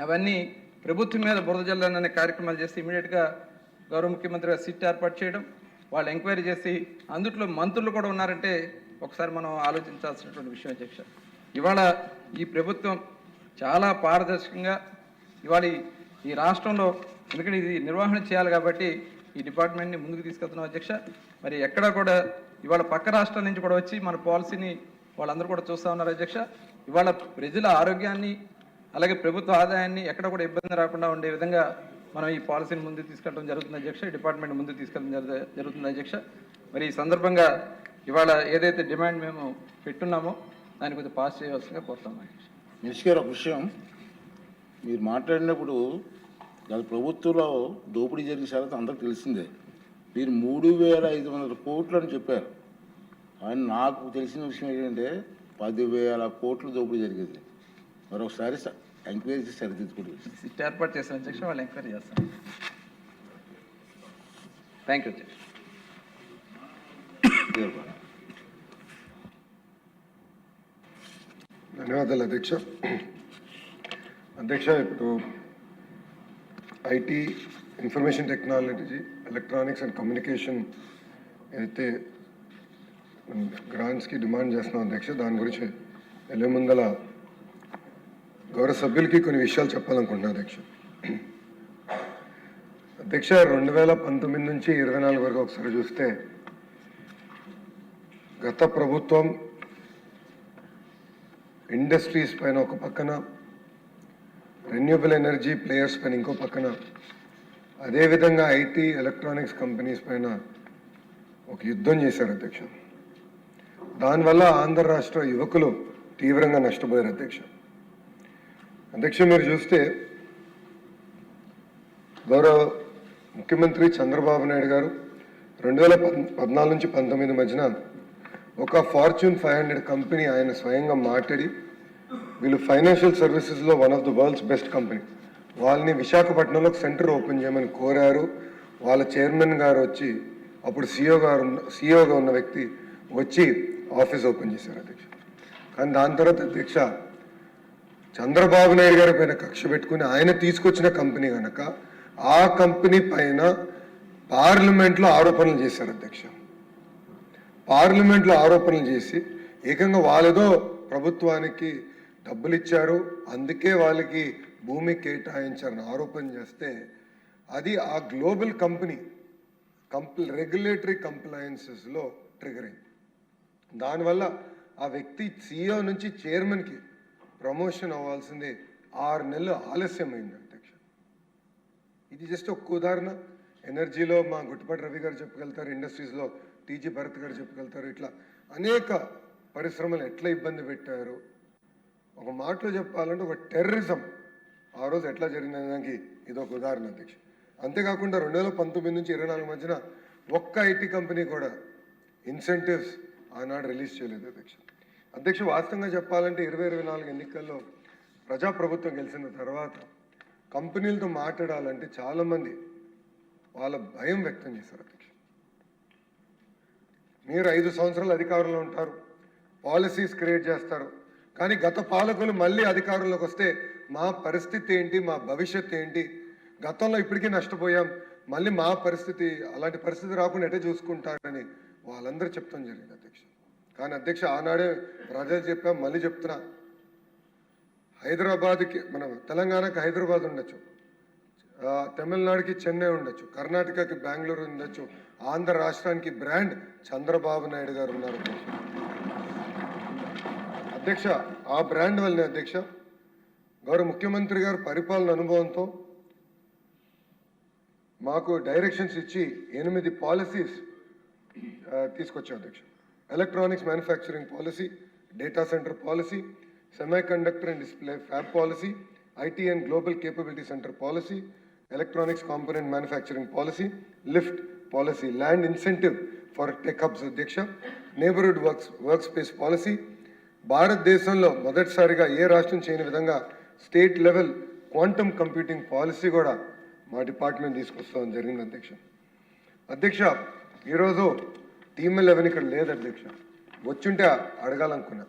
అవన్నీ ప్రభుత్వం మీద బురద జల్లాలనే కార్యక్రమాలు చేసి ఇమీడియట్గా గౌరవ ముఖ్యమంత్రి సిట్ ఏర్పాటు చేయడం, వాళ్ళు ఎంక్వైరీ చేసి అందుట్లో మంత్రులు కూడా ఉన్నారంటే ఒకసారి మనం ఆలోచించాల్సినటువంటి విషయం అధ్యక్ష. ఇవాళ ఈ ప్రభుత్వం చాలా పారదర్శకంగా ఇవాళ ఈ రాష్ట్రంలో, ఎందుకంటే ఇది నిర్వహణ చేయాలి కాబట్టి ఈ డిపార్ట్మెంట్ని ముందుకు తీసుకెళ్తున్నాం అధ్యక్ష. మరి ఎక్కడా కూడా ఇవాళ పక్క రాష్ట్రాల నుంచి కూడా వచ్చి మన పాలసీని వాళ్ళందరూ కూడా చూస్తూ ఉన్నారు అధ్యక్ష. ఇవాళ ప్రజల ఆరోగ్యాన్ని అలాగే ప్రభుత్వ ఆదాయాన్ని ఎక్కడ కూడా ఇబ్బంది రాకుండా ఉండే విధంగా మనం ఈ పాలసీని ముందుకు తీసుకెళ్ళడం జరుగుతుంది అధ్యక్ష. ఈ డిపార్ట్మెంట్ ముందుకు తీసుకెళ్ళడం జరుగుతుంది అధ్యక్ష. మరి ఈ సందర్భంగా ఇవాళ ఏదైతే డిమాండ్ మేము పెట్టున్నామో దాన్ని కొంచెం పాస్ చేయవలసిందిగా కోరుతాం అధ్యక్ష. మినిస్టర్ గారు, ఒక విషయం మీరు మాట్లాడినప్పుడు గత ప్రభుత్వంలో దోపిడీ జరిగిన శాతం అందరికి తెలిసిందే. మీరు 3,500 కోట్లు అని చెప్పారు. కానీ నాకు తెలిసిన విషయం ఏంటంటే 10,000 కోట్లు దోపిడీ జరిగేది. మరొకసారి ఎంక్వైరీ చేసి సరిదిద్దుకుంటుంది. సిట్ ఏర్పాటు చేసిన అధ్యక్ష, వాళ్ళు ఎంక్వైరీ చేస్తారు. థ్యాంక్ యూ అధ్యక్ష. ధన్యవాదాలు అధ్యక్ష. అధ్యక్ష, ఇప్పుడు IT, information technology, electronics and communication అయితే గ్రాంట్స్కి డిమాండ్ చేస్తున్నాం అధ్యక్ష. దాని గురించి వెళ్ళే ముందల గౌరవ సభ్యులకి కొన్ని విషయాలు చెప్పాలనుకుంటున్నాను అధ్యక్ష. అధ్యక్ష, 2019 నుంచి 24 వరకు ఒకసారి చూస్తే గత ప్రభుత్వం ఇండస్ట్రీస్ పైన ఒక పక్కన, రెన్యూబుల్ ఎనర్జీ ప్లేయర్స్ పైన ఇంకో పక్కన, అదేవిధంగా ఐటీ, ఎలక్ట్రానిక్స్ కంపెనీస్ పైన ఒక యుద్ధం చేశారు అధ్యక్ష. దానివల్ల ఆంధ్ర రాష్ట్ర యువకులు తీవ్రంగా నష్టపోయారు అధ్యక్ష. అధ్యక్ష, మీరు చూస్తే గౌరవ ముఖ్యమంత్రి చంద్రబాబు నాయుడు గారు 2014 నుంచి 19 మధ్యన ఒక ఫార్చ్యూన్ 500 కంపెనీ ఆయన స్వయంగా మాట్లాడి, వీళ్ళు ఫైనాన్షియల్ సర్వీసెస్లో one of the world's best company, వాళ్ళని విశాఖపట్నంలో ఒక సెంటర్ ఓపెన్ చేయమని కోరారు. వాళ్ళ చైర్మన్ గారు వచ్చి, అప్పుడు సిఇఓగా ఉన్న వ్యక్తి వచ్చి ఆఫీస్ ఓపెన్ చేశారు అధ్యక్ష. కానీ దాని తర్వాత అధ్యక్ష, చంద్రబాబు నాయుడు గారి పైన కక్ష పెట్టుకుని ఆయన తీసుకొచ్చిన కంపెనీ కనుక ఆ కంపెనీ పైన పార్లమెంట్లో ఆరోపణలు చేశారు అధ్యక్ష. పార్లమెంట్లో ఆరోపణలు చేసి ఏకంగా వాళ్ళేదో ప్రభుత్వానికి డబ్బులు ఇచ్చారు, అందుకే వాళ్ళకి భూమి కేటాయించారని ఆరోపణ చేస్తే అది ఆ గ్లోబల్ కంపెనీ రెగ్యులేటరీ కంప్లయన్సెస్లో ట్రిగర్ అయింది. దానివల్ల ఆ వ్యక్తి సిఇఓ నుంచి చైర్మన్కి ప్రమోషన్ అవ్వాల్సిందే 6 నెలలు ఆలస్యమైంది అధ్యక్ష. ఇది జస్ట్ ఒక్క ఉదాహరణ. ఎనర్జీలో మా గుట్టుపాటి రవి గారు చెప్పగలుగుతారు, ఇండస్ట్రీస్లో టీజీ భరత్ గారు చెప్పగలుగుతారు. ఇట్లా అనేక పరిశ్రమలు ఎట్లా ఇబ్బంది పెట్టారు. ఒక మాటలో చెప్పాలంటే ఒక టెర్రరిజం ఆ రోజు ఎట్లా జరిగినదానికి ఇదొక ఉదాహరణ అధ్యక్ష. అంతేకాకుండా 2019 నుంచి 24 మధ్యన ఒక్క ఐటీ కంపెనీ కూడా ఇన్సెంటివ్స్ ఆనాడు రిలీజ్ చేయలేదు అధ్యక్ష. అధ్యక్ష, వాస్తవంగా చెప్పాలంటే 2024 ఎన్నికల్లో ప్రజాప్రభుత్వం గెలిచిన తర్వాత కంపెనీలతో మాట్లాడాలంటే చాలామంది వాళ్ళ భయం వ్యక్తం చేశారు అధ్యక్ష. మీరు 5 సంవత్సరాలు అధికారంలో ఉంటారు, పాలసీస్ క్రియేట్ చేస్తారు, కానీ గత పాలకులు మళ్ళీ అధికారంలోకి వస్తే మా పరిస్థితి ఏంటి, మా భవిష్యత్తు ఏంటి, గతంలో ఇప్పటికీ నష్టపోయాం, మళ్ళీ మా పరిస్థితి, అలాంటి పరిస్థితి రాకుండా ఎటే చూసుకుంటారని వాళ్ళందరూ చెప్తాం జరిగింది అధ్యక్ష. కానీ అధ్యక్ష, ఆనాడే ప్రజలు చెప్పాం, మళ్ళీ చెప్తున్నా, హైదరాబాద్కి, మన తెలంగాణకి హైదరాబాద్ ఉండొచ్చు, తమిళనాడుకి చెన్నై ఉండొచ్చు, కర్ణాటకకి బెంగళూరు ఉండొచ్చు, ఆంధ్ర రాష్ట్రానికి బ్రాండ్ చంద్రబాబు నాయుడు గారు ఉన్నారు అధ్యక్ష. ఆ బ్రాండ్ వల్లనే అధ్యక్ష గౌరవ ముఖ్యమంత్రి గారు పరిపాలన అనుభవంతో మాకు డైరెక్షన్స్ ఇచ్చి 8 పాలసీస్ తీసుకొచ్చాం అధ్యక్ష. Electronics manufacturing policy, data centre policy, semiconductor and display fab policy, IT and global capability centre policy, electronics component manufacturing policy, lift policy, land incentive for tech hubs అధ్యక్ష, నేబర్హుడ్ వర్క్ స్పేస్ పాలసీ, భారతదేశంలో మొదటిసారిగా ఏ రాష్ట్రం చేయని విధంగా state level quantum computing policy కూడా మా department తీసుకొస్తాం జరిగింది అధ్యక్ష. అధ్యక్ష, ఈరోజు టీమ్ 11 ఇక్కడ లేదు అధ్యక్ష. వచ్చుంటే అడగాలనుకున్నా,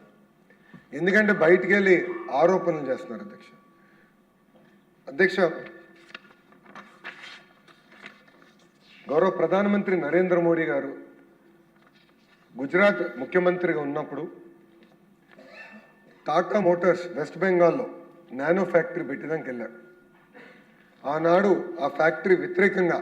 ఎందుకంటే బయటికి వెళ్ళి ఆరోపణలు చేస్తున్నారు అధ్యక్ష. అధ్యక్ష, గౌరవ ప్రధానమంత్రి నరేంద్ర మోడీ గారు గుజరాత్ ముఖ్యమంత్రిగా ఉన్నప్పుడు టాటా మోటార్స్ వెస్ట్ బెంగాల్లో నానో ఫ్యాక్టరీ పెట్టడానికి వెళ్ళారు. ఆనాడు ఆ ఫ్యాక్టరీ వ్యతిరేకంగా